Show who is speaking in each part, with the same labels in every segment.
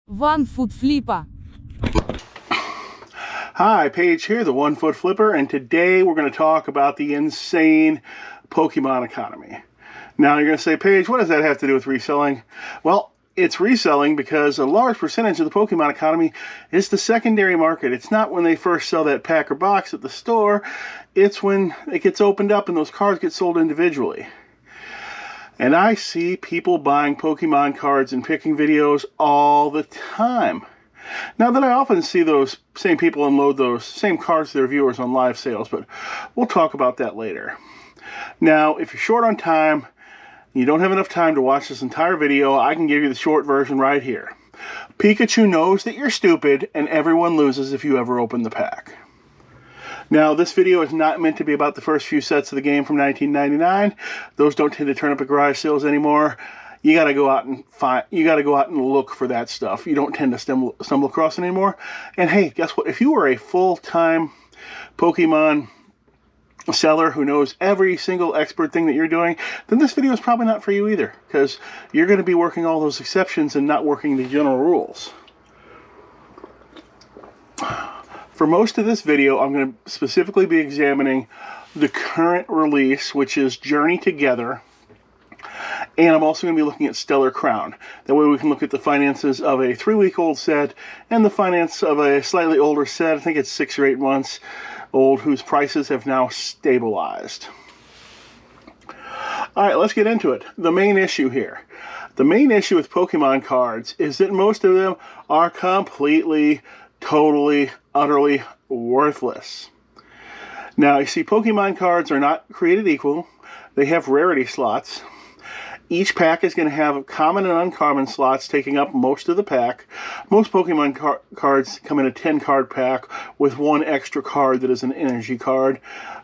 Speaker 1: One-foot-flipper.
Speaker 2: Hi, Paige here, the One Foot Flipper, and today we're going to talk about the insane Pokemon economy. Now you're going to say, Paige, what does that have to do with reselling? Well, it's reselling because a large percentage of the Pokemon economy is the secondary market. It's not when they first sell that pack or box at the store. It's when it gets opened up and those cards get sold individually. And I see people buying Pokemon cards and picking videos all the time. Now then, I often see those same people unload those same cards to their viewers on live sales, but we'll talk about that later. Now, if you're short on time, you don't have enough time to watch this entire video, I can give you the short version right here. Pikachu knows that you're stupid, and everyone loses if you ever open the pack. Now, this video is not meant to be about the first few sets of the game from 1999. Those don't tend to turn up at garage sales anymore. You got to go out and look for that stuff. You don't tend to stumble across it anymore. And hey, guess what? If you were a full-time Pokemon seller who knows every single expert thing that you're doing, then this video is probably not for you either, because you're going to be working all those exceptions and not working the general rules. For most of this video, I'm going to specifically be examining the current release, which is Journey Together, and I'm also going to be looking at Stellar Crown. That way we can look at the finances of a 3-week-old set and the finance of a slightly older set. I think it's 6 or 8 months old, whose prices have now stabilized. Alright, let's get into it. The main issue here. The main issue with Pokemon cards is that most of them are completely, totally, utterly worthless. Now, you see, Pokemon cards are not created equal. They have rarity slots. Each pack is going to have common and uncommon slots taking up most of the pack. Most Pokemon cards come in a 10-card pack with one extra card that is an energy card.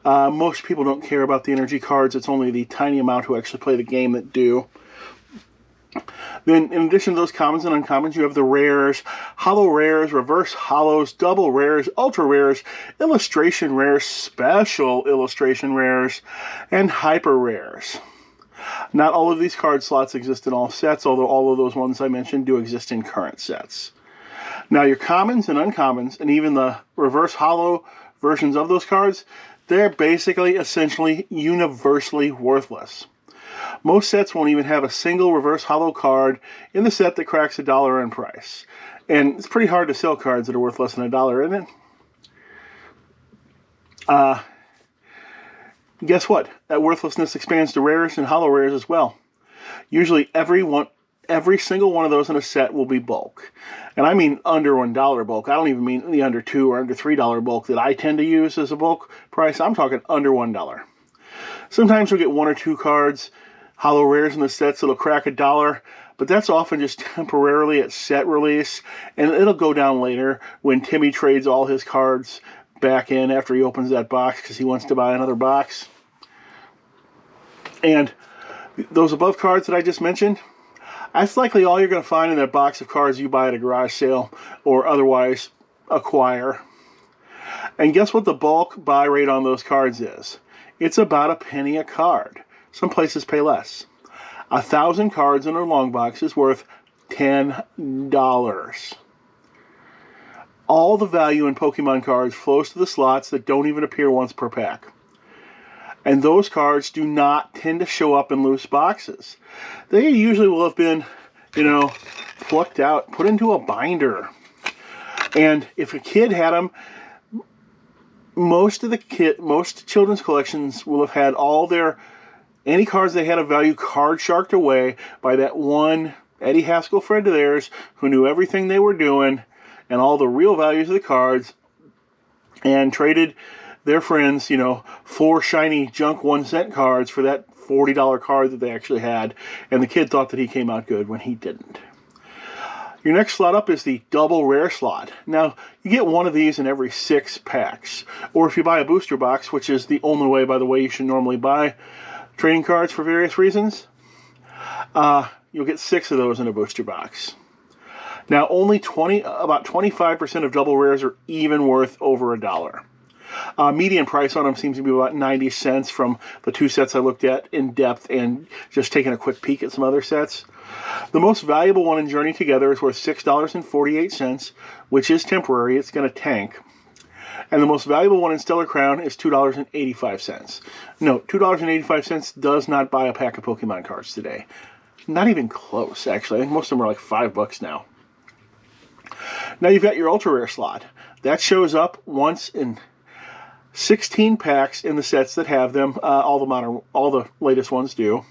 Speaker 2: Most people don't care about the energy cards. It's only the tiny amount who actually play the game that do. Then, in addition to those commons and uncommons, you have the rares, holo rares, reverse holos, double rares, ultra rares, illustration rares, special illustration rares, and hyper rares. Not all of these card slots exist in all sets, although all of those ones I mentioned do exist in current sets. Now, your commons and uncommons, and even the reverse holo versions of those cards, they're basically, essentially, universally worthless. Most sets won't even have a single reverse holo card in the set that cracks $1 in price. And it's pretty hard to sell cards that are worth less than $1, isn't it? Guess what? That worthlessness expands to rares and holo rares as well. Usually every single one of those in a set will be bulk. And I mean under $1 bulk. I don't even mean the under $2 or under $3 bulk that I tend to use as a bulk price. I'm talking under $1. Sometimes you'll get 1 or 2 cards, holo rares in the sets that'll crack $1, but that's often just temporarily at set release, and it'll go down later when Timmy trades all his cards back in after he opens that box because he wants to buy another box. And those above cards that I just mentioned, that's likely all you're going to find in that box of cards you buy at a garage sale or otherwise acquire. And guess what the bulk buy rate on those cards is? It's about a penny a card. Some places pay less. 1,000 cards in a long box is worth $10. All the value in Pokemon cards flows to the slots that don't even appear once per pack. And those cards do not tend to show up in loose boxes. They usually will have been, plucked out, put into a binder. And if a kid had them, most children's collections will have had any cards they had of value card sharked away by that one Eddie Haskell friend of theirs who knew everything they were doing and all the real values of the cards, and traded their friends, 4 shiny junk 1-cent cards for that $40 card that they actually had, and the kid thought that he came out good when he didn't. Your next slot up is the double rare slot. Now, you get one of these in every 6 packs, or if you buy a booster box, which is the only way, by the way, you should normally buy trading cards for various reasons, you'll get 6 of those in a booster box. Now, about 25% of double rares are even worth over $1. Median price on them seems to be about 90 cents from the 2 sets I looked at in depth and just taking a quick peek at some other sets. The most valuable one in Journey Together is worth $6.48, which is temporary. It's going to tank. And the most valuable one in Stellar Crown is $2.85. No, $2.85 does not buy a pack of Pokemon cards today. Not even close, actually. I think most of them are like $5 now. Now you've got your ultra rare slot. That shows up once in 16 packs in the sets that have them. All the latest ones do.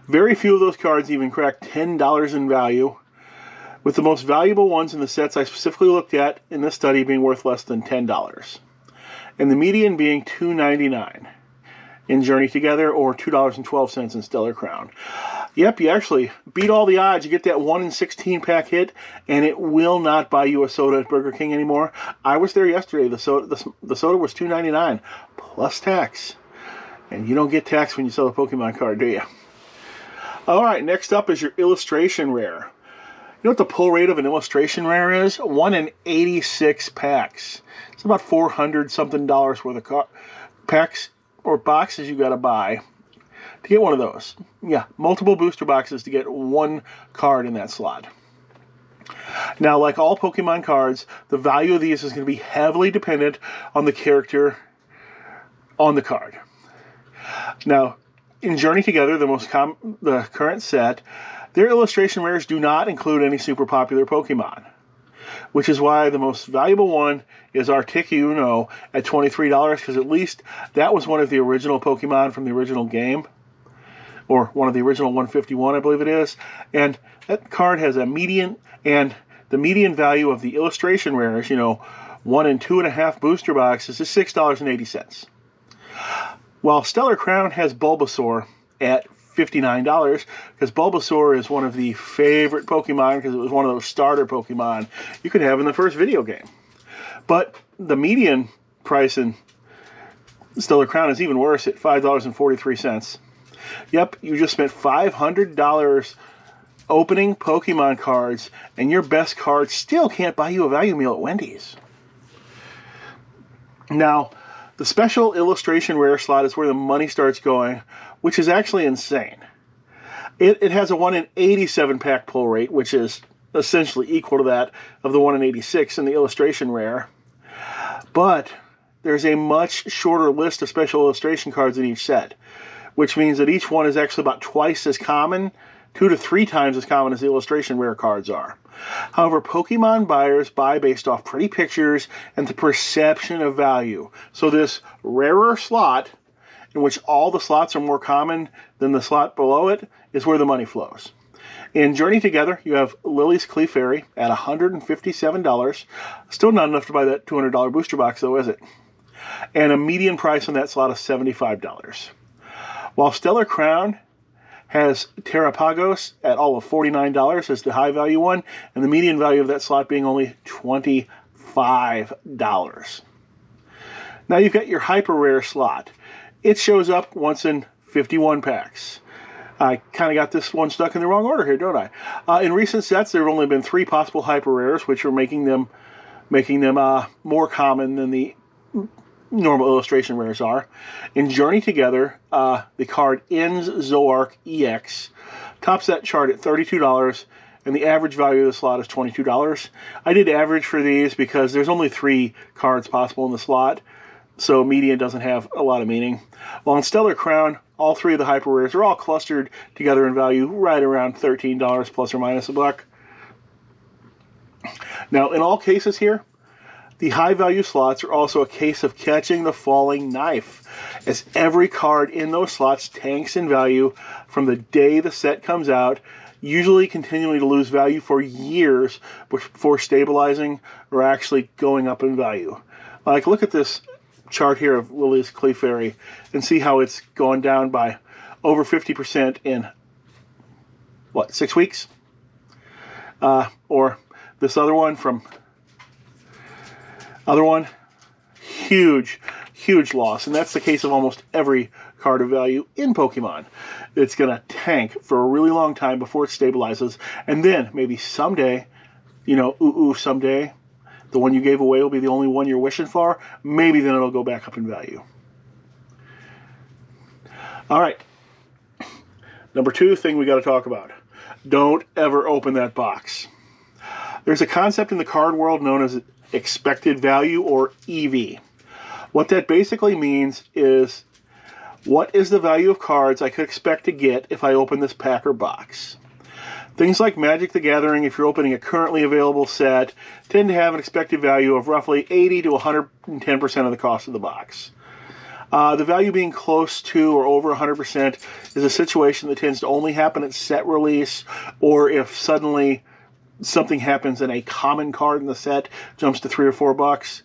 Speaker 2: Very few of those cards even crack $10 in value, with the most valuable ones in the sets I specifically looked at in this study being worth less than $10, and the median being $2.99 in Journey Together, or $2.12 in Stellar Crown. Yep, you actually beat all the odds. You get that 1 in 16 pack hit, and it will not buy you a soda at Burger King anymore. I was there yesterday. The soda was $2.99 plus tax, and you don't get tax when you sell a Pokemon card, do you? All right, next up is your illustration rare. You know what the pull rate of an illustration rare is? 1 in 86 packs. It's about $400-something worth of packs or boxes you got to buy to get one of those. Yeah, multiple booster boxes to get one card in that slot. Now, like all Pokemon cards, the value of these is going to be heavily dependent on the character on the card. Now, in Journey Together, the current set, their illustration rares do not include any super popular Pokemon, which is why the most valuable one is Articuno at $23, because at least that was one of the original Pokemon from the original game, or one of the original 151, I believe it is, and that card has a median, and the median value of the illustration rares, 1 and 2.5 booster boxes, is $6.80. While Stellar Crown has Bulbasaur at $59, because Bulbasaur is one of the favorite Pokemon, because it was one of those starter Pokemon you could have in the first video game. But the median price in Stellar Crown is even worse at $5.43. Yep, you just spent $500 opening Pokemon cards, and your best card still can't buy you a value meal at Wendy's. Now, the special illustration rare slot is where the money starts going, which is actually insane. It has a 1 in 87 pack pull rate, which is essentially equal to that of the 1 in 86 in the illustration rare. But there's a much shorter list of special illustration cards in each set, which means that each one is actually about twice as common, 2 to 3 times as common as the illustration rare cards are. However, Pokemon buyers buy based off pretty pictures and the perception of value. So this rarer slot, in which all the slots are more common than the slot below it, is where the money flows. In Journey Together, you have Lily's Clefairy at $157. Still not enough to buy that $200 booster box, though, is it? And a median price on that slot is $75. While Stellar Crown has Terrapagos at all of $49 as the high value one, and the median value of that slot being only $25. Now you've got your hyper rare slot. It shows up once in 51 packs. I kind of got this one stuck in the wrong order here, don't I? In recent sets, there have only been 3 possible hyper rares, which are making them more common than the normal illustration rares are. In Journey Together, the card Ends Zoark EX tops that chart at $32, and the average value of the slot is $22. I did average for these because there's only 3 cards possible in the slot, so median doesn't have a lot of meaning. While in Stellar Crown, all 3 of the hyper rares are all clustered together in value right around $13 plus or minus a buck. Now, in all cases here, the high-value slots are also a case of catching the falling knife, as every card in those slots tanks in value from the day the set comes out, usually continuing to lose value for years before stabilizing or actually going up in value. Like, look at this chart here of Lily's Clefairy and see how it's gone down by over 50% in, 6 weeks? Or this other one, huge loss. And that's the case of almost every card of value in Pokemon. It's going to tank for a really long time before it stabilizes. And then maybe someday, someday, the one you gave away will be the only one you're wishing for, maybe then it'll go back up in value. All right. Number 2 thing we got to talk about. Don't ever open that box. There's a concept in the card world known as expected value, or EV. What that basically means is, what is the value of cards I could expect to get if I open this pack or box? Things like Magic the Gathering, if you're opening a currently available set, tend to have an expected value of roughly 80 to 110% of the cost of the box. The value being close to or over 100% is a situation that tends to only happen at set release, or if suddenly something happens and a common card in the set jumps to $3 or $4.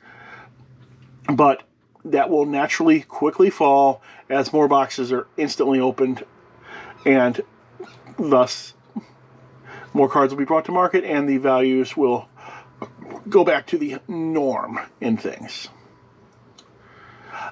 Speaker 2: But that will naturally quickly fall as more boxes are instantly opened, and thus more cards will be brought to market and the values will go back to the norm in things.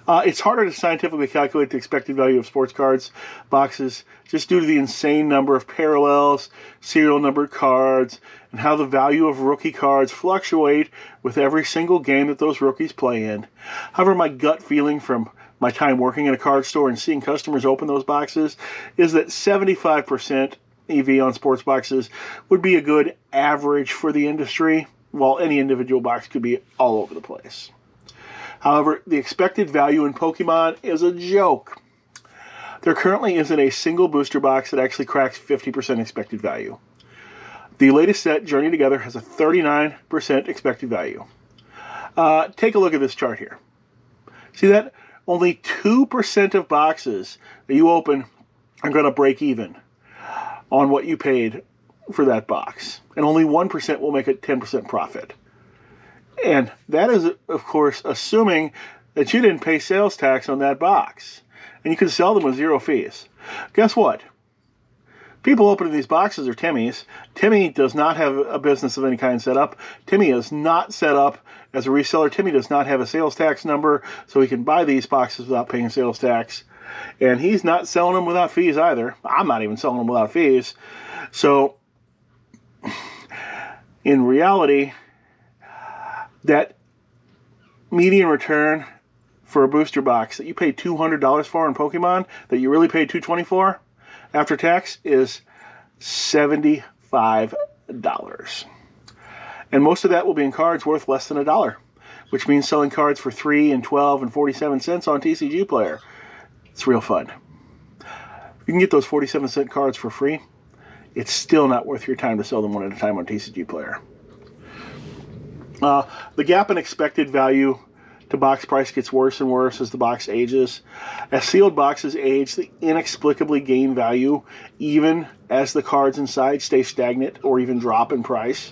Speaker 2: It's harder to scientifically calculate the expected value of sports cards boxes just due to the insane number of parallels, serial numbered cards, and how the value of rookie cards fluctuate with every single game that those rookies play in. However, my gut feeling from my time working in a card store and seeing customers open those boxes is that 75% EV on sports boxes would be a good average for the industry, while any individual box could be all over the place. However, the expected value in Pokemon is a joke. There currently isn't a single booster box that actually cracks 50% expected value. The latest set, Journey Together, has a 39% expected value. Take a look at this chart here. See that? Only 2% of boxes that you open are going to break even on what you paid for that box. And only 1% will make a 10% profit. And that is, of course, assuming that you didn't pay sales tax on that box. And you can sell them with zero fees. Guess what? People opening these boxes are Timmy's. Timmy does not have a business of any kind set up. Timmy is not set up as a reseller. Timmy does not have a sales tax number, so he can buy these boxes without paying sales tax. And he's not selling them without fees either. I'm not even selling them without fees. So, in reality, that median return for a booster box that you paid $200 for in Pokemon, that you really paid $220 for after tax, is $75. And most of that will be in cards worth less than $1, which means selling cards for 3 and 12 and 47 cents on TCG Player. It's real fun. You can get those 47-cent cards for free. It's still not worth your time to sell them one at a time on TCG Player. The gap in expected value to box price gets worse and worse as the box ages. As sealed boxes age, they inexplicably gain value even as the cards inside stay stagnant or even drop in price.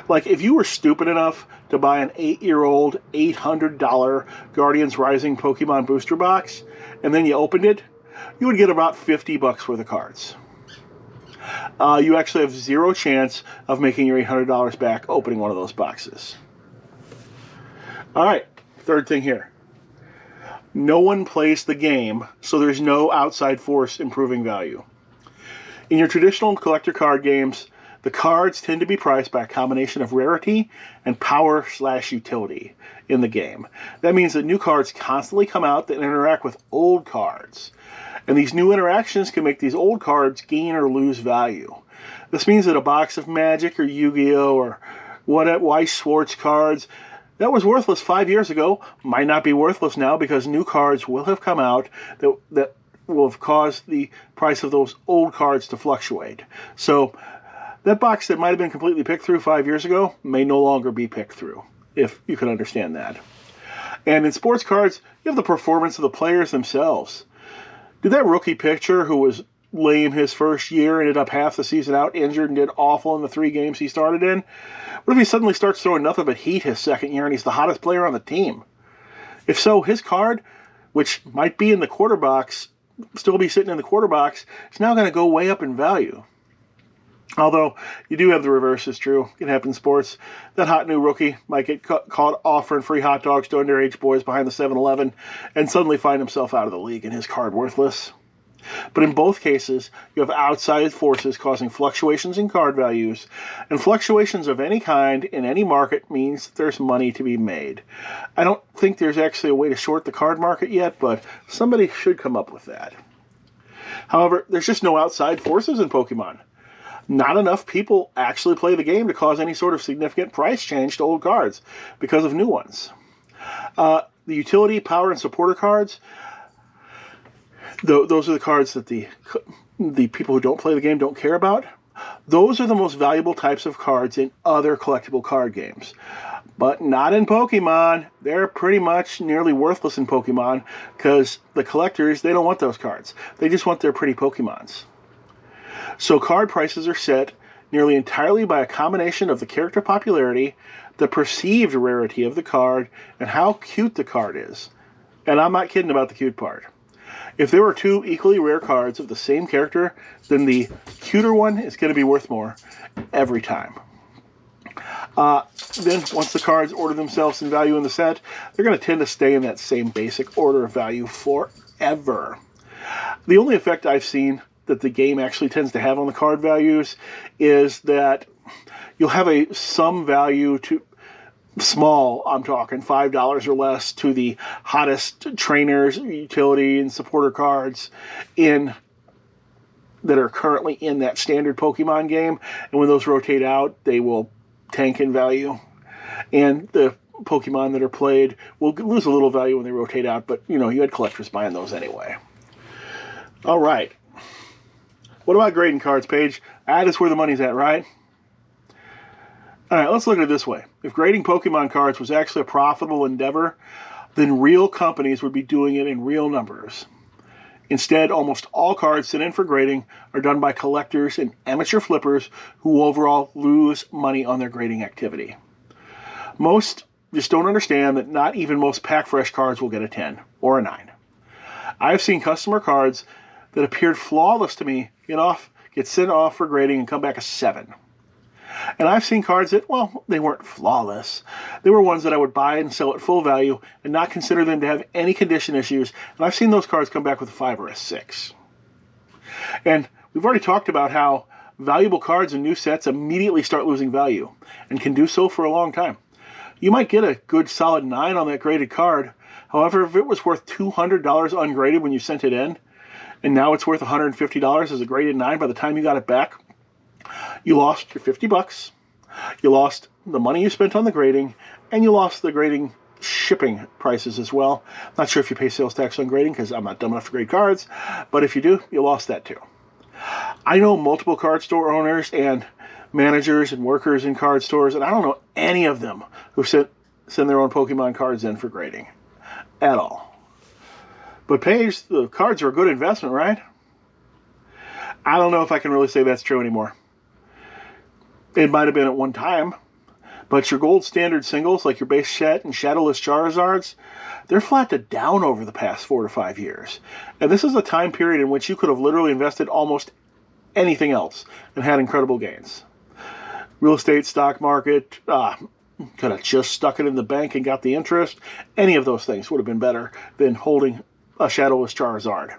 Speaker 2: Like, if you were stupid enough to buy an 8-year-old $800 Guardians Rising Pokemon booster box and then you opened it, you would get about $50 worth of cards. You actually have zero chance of making your $800 back opening one of those boxes. All right, third thing here. No one plays the game, so there's no outside force improving value. In your traditional collector card games, the cards tend to be priced by a combination of rarity and power/utility in the game. That means that new cards constantly come out that interact with old cards. And these new interactions can make these old cards gain or lose value. This means that a box of Magic or Yu-Gi-Oh! Or Weiss Schwartz cards that was worthless 5 years ago might not be worthless now because new cards will have come out that will have caused the price of those old cards to fluctuate. So that box that might have been completely picked through 5 years ago may no longer be picked through, if you can understand that. And in sports cards, you have the performance of the players themselves. Did that rookie pitcher who was lame his first year, ended up half the season out injured and did awful in the 3 games he started in? What if he suddenly starts throwing nothing but heat his second year and he's the hottest player on the team? If so, his card, which might be in the quarter box, still be sitting in the quarter box, is now going to go way up in value. Although, you do have the reverse is true. It happens in sports. That hot new rookie might get caught offering free hot dogs to underage boys behind the 7-Eleven and suddenly find himself out of the league and his card worthless. But in both cases, you have outside forces causing fluctuations in card values, and fluctuations of any kind in any market means there's money to be made. I don't think there's actually a way to short the card market yet, but somebody should come up with that. However, there's just no outside forces in Pokemon. Not enough people actually play the game to cause any sort of significant price change to old cards because of new ones. The utility, power, and supporter cards, those are the cards that the people who don't play the game don't care about. Those are the most valuable types of cards in other collectible card games. But not in Pokemon. They're pretty much nearly worthless in Pokemon because the collectors, they don't want those cards. They just want their pretty Pokemons. So card prices are set nearly entirely by a combination of the character popularity, the perceived rarity of the card, and how cute the card is. And I'm not kidding about the cute part. If there were two equally rare cards of the same character, then the cuter one is going to be worth more every time. Then, once the cards order themselves in value in the set, they're going to tend to stay in that same basic order of value forever. The only effect I've seen that the game actually tends to have on the card values is that you'll have some value to small, I'm talking $5 or less, to the hottest trainers, utility, and supporter cards that are currently in that standard Pokemon game. And when those rotate out, they will tank in value. And the Pokemon that are played will lose a little value when they rotate out, but you had collectors buying those anyway. All right. What about grading cards, Paige? That is where the money's at, right? All right, let's look at it this way. If grading Pokemon cards was actually a profitable endeavor, then real companies would be doing it in real numbers. Instead, almost all cards sent in for grading are done by collectors and amateur flippers who overall lose money on their grading activity. Most just don't understand that not even most pack fresh cards will get a 10 or a 9. I've seen customer cards that appeared flawless to me get sent off for grading and come back a 7. And I've seen cards that, they weren't flawless. They were ones that I would buy and sell at full value and not consider them to have any condition issues. And I've seen those cards come back with a 5 or a 6. And we've already talked about how valuable cards in new sets immediately start losing value and can do so for a long time. You might get a good solid 9 on that graded card. However, if it was worth $200 ungraded when you sent it in, and now it's worth $150 as a graded 9 by the time you got it back, you lost your $50, you lost the money you spent on the grading, and you lost the grading shipping prices as well. Not sure if you pay sales tax on grading because I'm not dumb enough to grade cards, but if you do, you lost that too. I know multiple card store owners and managers and workers in card stores, and I don't know any of them who send their own Pokemon cards in for grading at all. But Paige, the cards are a good investment, right? I don't know if I can really say that's true anymore. It might have been at one time, but your gold standard singles like your base set and shadowless Charizards, they're flat to down over the past 4 to 5 years. And this is a time period in which you could have literally invested almost anything else and had incredible gains. Real estate, stock market, could have just stuck it in the bank and got the interest. Any of those things would have been better than holding a shadowless Charizard.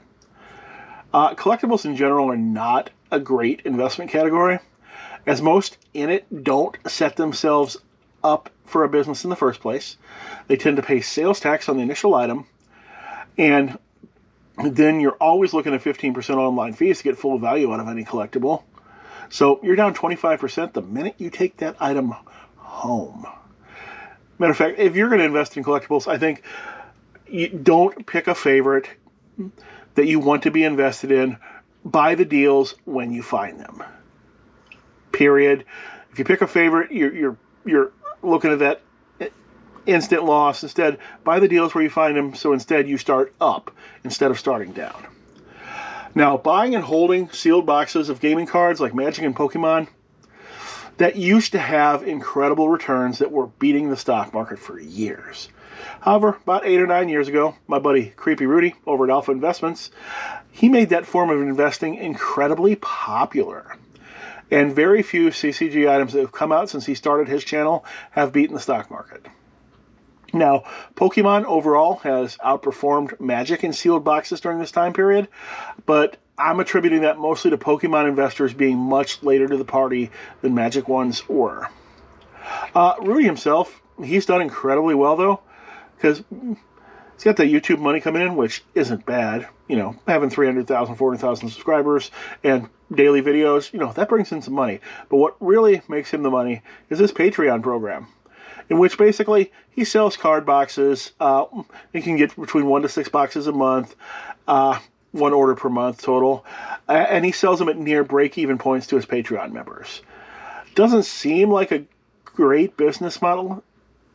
Speaker 2: Collectibles in general are not a great investment category, as most in it don't set themselves up for a business in the first place. They tend to pay sales tax on the initial item, and then you're always looking at 15% online fees to get full value out of any collectible. So you're down 25% the minute you take that item home. Matter of fact, if you're going to invest in collectibles, I think you don't pick a favorite that you want to be invested in. Buy the deals when you find them. Period. If you pick a favorite, you're looking at that instant loss. Instead, buy the deals where you find them, so instead you start up instead of starting down. Now, buying and holding sealed boxes of gaming cards like Magic and Pokemon, that used to have incredible returns that were beating the stock market for years. However, about 8 or 9 years ago, my buddy Creepy Rudy over at Alpha Investments, he made that form of investing incredibly popular. And very few CCG items that have come out since he started his channel have beaten the stock market. Now, Pokemon overall has outperformed Magic in sealed boxes during this time period, but I'm attributing that mostly to Pokemon investors being much later to the party than Magic ones were. Rudy himself, he's done incredibly well, though, because he's got that YouTube money coming in, which isn't bad. You know, having 300,000, 400,000 subscribers and daily videos, you know, that brings in some money. But what really makes him the money is his Patreon program, in which basically he sells card boxes. You can get between 1 to 6 boxes a month, 1 order per month total, and he sells them at near break-even points to his Patreon members. Doesn't seem like a great business model,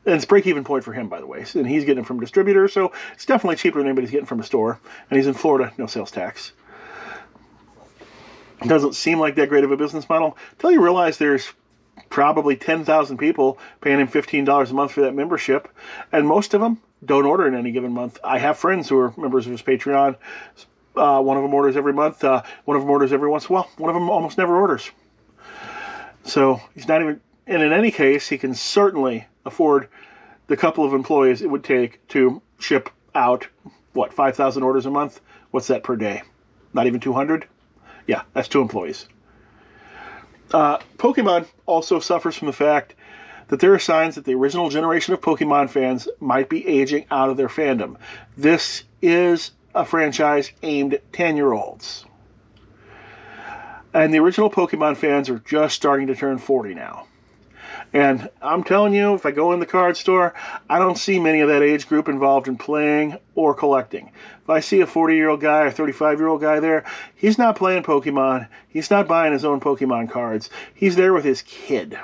Speaker 2: and it's break-even point for him, by the way, and he's getting it from distributors, so it's definitely cheaper than anybody's getting from a store, and he's in Florida, no sales tax. It doesn't seem like that great of a business model until you realize there's probably 10,000 people paying him $15 a month for that membership, and most of them don't order in any given month. I have friends who are members of his Patreon. One of them orders every month. One of them orders every once in a while. One of them almost never orders. So he's not even... And in any case, he can certainly afford the couple of employees it would take to ship out, 5,000 orders a month? What's that per day? Not even 200? Yeah, that's 2 employees. Pokemon also suffers from the fact that there are signs that the original generation of Pokemon fans might be aging out of their fandom. This is a franchise aimed at 10-year-olds. And the original Pokemon fans are just starting to turn 40 now. And I'm telling you, if I go in the card store, I don't see many of that age group involved in playing or collecting. If I see a 40-year-old guy or 35-year-old guy there, he's not playing Pokemon. He's not buying his own Pokemon cards. He's there with his kid.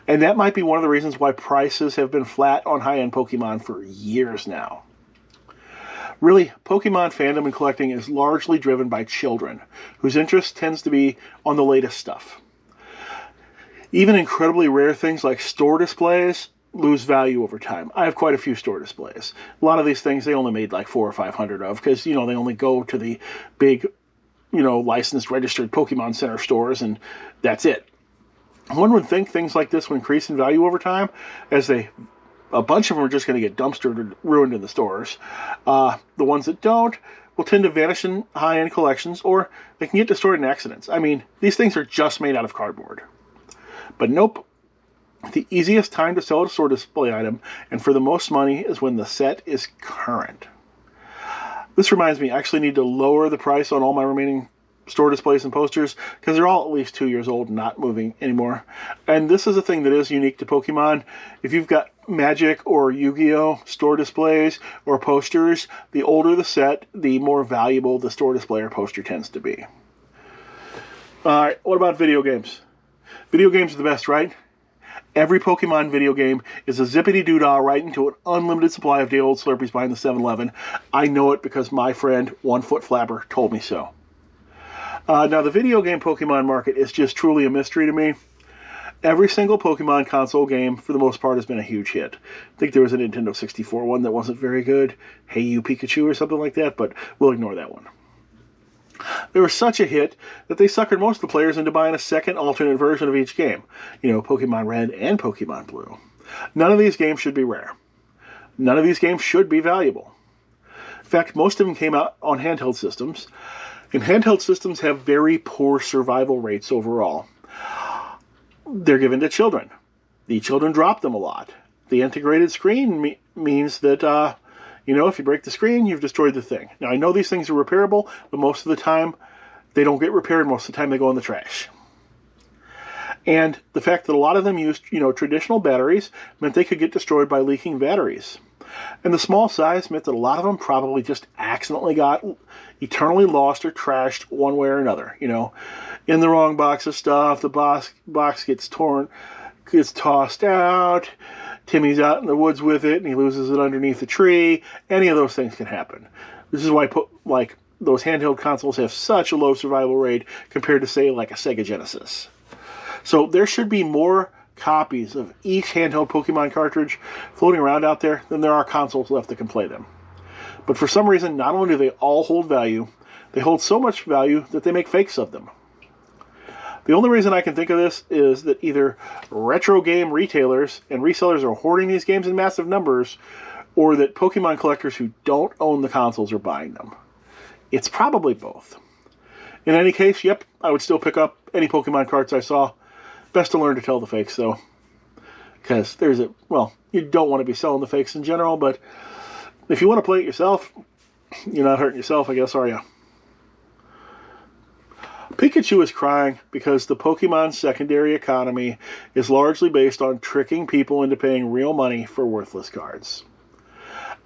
Speaker 2: And that might be one of the reasons why prices have been flat on high-end Pokemon for years now. Really, Pokemon fandom and collecting is largely driven by children, whose interest tends to be on the latest stuff. Even incredibly rare things like store displays lose value over time. I have quite a few store displays. A lot of these things they only made like 400 or 500 of because, they only go to the big, licensed, registered Pokemon Center stores, and that's it. One would think things like this would increase in value over time, as a bunch of them are just going to get dumpstered or ruined in the stores. The ones that don't will tend to vanish in high-end collections, or they can get destroyed in accidents. I mean, these things are just made out of cardboard. But nope, the easiest time to sell a store display item, and for the most money, is when the set is current. This reminds me, I actually need to lower the price on all my remaining store displays and posters, because they're all at least 2 years old and not moving anymore. And this is a thing that is unique to Pokemon. If you've got Magic or Yu-Gi-Oh! Store displays or posters, the older the set, the more valuable the store display or poster tends to be. Alright, what about video games? Video games are the best, right? Every Pokemon video game is a zippity-doo-dah right into an unlimited supply of day-old Slurpees behind the 7-Eleven. I know it because my friend, onefootflipper, told me so. Now, the video game Pokemon market is just truly a mystery to me. Every single Pokemon console game, for the most part, has been a huge hit. I think there was a Nintendo 64 one that wasn't very good. Hey You Pikachu or something like that, but we'll ignore that one. They were such a hit that they suckered most of the players into buying a second alternate version of each game. Pokemon Red and Pokemon Blue. None of these games should be rare. None of these games should be valuable. In fact, most of them came out on handheld systems, and handheld systems have very poor survival rates overall. They're given to children. The children drop them a lot. The integrated screen means that if you break the screen, you've destroyed the thing. Now, I know these things are repairable, but most of the time, they don't get repaired. Most of the time, they go in the trash. And the fact that a lot of them used, traditional batteries meant they could get destroyed by leaking batteries. And the small size meant that a lot of them probably just accidentally got eternally lost or trashed one way or another. In the wrong box of stuff, the box gets torn, gets tossed out. Timmy's out in the woods with it, and he loses it underneath a tree. Any of those things can happen. This is why, those handheld consoles have such a low survival rate compared to, say, like a Sega Genesis. So there should be more copies of each handheld Pokemon cartridge floating around out there than there are consoles left that can play them. But for some reason, not only do they all hold value, they hold so much value that they make fakes of them. The only reason I can think of this is that either retro game retailers and resellers are hoarding these games in massive numbers, or that Pokemon collectors who don't own the consoles are buying them. It's probably both. In any case, yep, I would still pick up any Pokemon cards I saw. Best to learn to tell the fakes, though. Because well, you don't want to be selling the fakes in general, but if you want to play it yourself, you're not hurting yourself, I guess, are you? Pikachu is crying because the Pokemon secondary economy is largely based on tricking people into paying real money for worthless cards.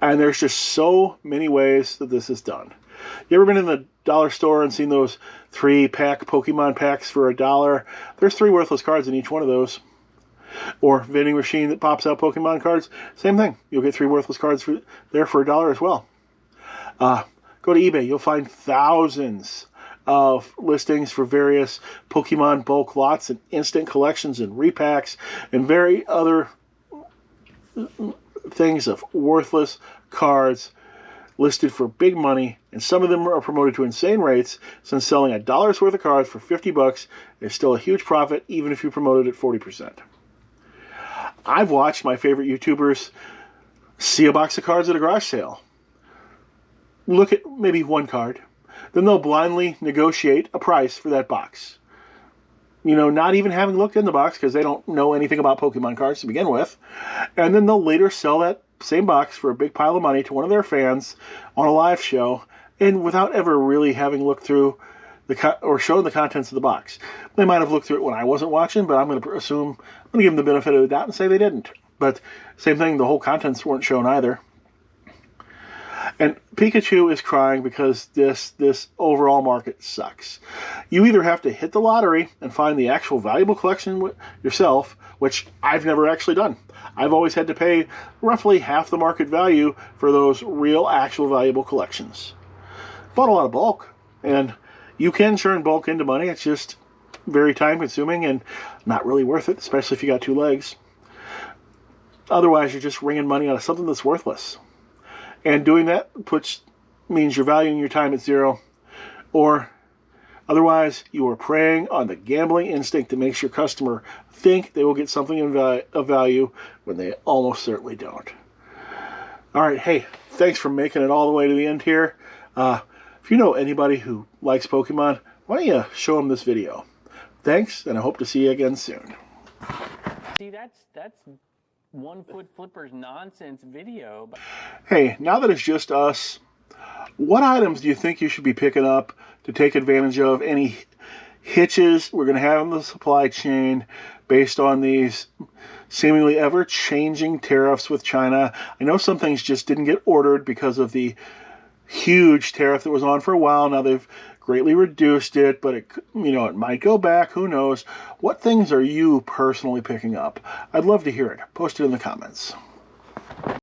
Speaker 2: And there's just so many ways that this is done. You ever been in the dollar store and seen those 3-pack Pokemon packs for $1? There's 3 worthless cards in each one of those. Or vending machine that pops out Pokemon cards. Same thing. You'll get 3 worthless cards there for $1 as well. Go to eBay. You'll find thousands of listings for various Pokemon bulk lots and instant collections and repacks and very other things of worthless cards listed for big money, and some of them are promoted to insane rates, since selling $1's worth of cards for $50 is still a huge profit even if you promote it at 40%. I've watched my favorite YouTubers see a box of cards at a garage sale, look at maybe one card, then they'll blindly negotiate a price for that box. You know, not even having looked in the box because they don't know anything about Pokemon cards to begin with. And then they'll later sell that same box for a big pile of money to one of their fans on a live show, and without ever really having looked through or shown the contents of the box. They might have looked through it when I wasn't watching, but I'm going to assume, I'm going to give them the benefit of the doubt and say they didn't. But same thing, the whole contents weren't shown either. And Pikachu is crying because this overall market sucks. You either have to hit the lottery and find the actual valuable collection yourself, which I've never actually done. I've always had to pay roughly half the market value for those real, actual valuable collections. Bought a lot of bulk, and you can churn bulk into money. It's just very time-consuming and not really worth it, especially if you got 2 legs. Otherwise, you're just wringing money out of something that's worthless. And doing that means you're valuing your time at 0. Or otherwise, you are preying on the gambling instinct that makes your customer think they will get something of value when they almost certainly don't. All right, hey, thanks for making it all the way to the end here. If you know anybody who likes Pokemon, why don't you show them this video? Thanks, and I hope to see you again soon.
Speaker 1: See, that's One Foot Flipper's nonsense video.
Speaker 2: Hey, now that it's just us, what items do you think you should be picking up to take advantage of any hitches we're going to have in the supply chain based on these seemingly ever-changing tariffs with China? I know some things just didn't get ordered because of the huge tariff that was on for a while. Now they've greatly reduced it, but it might go back. Who knows? What things are you personally picking up? I'd love to hear it. Post it in the comments.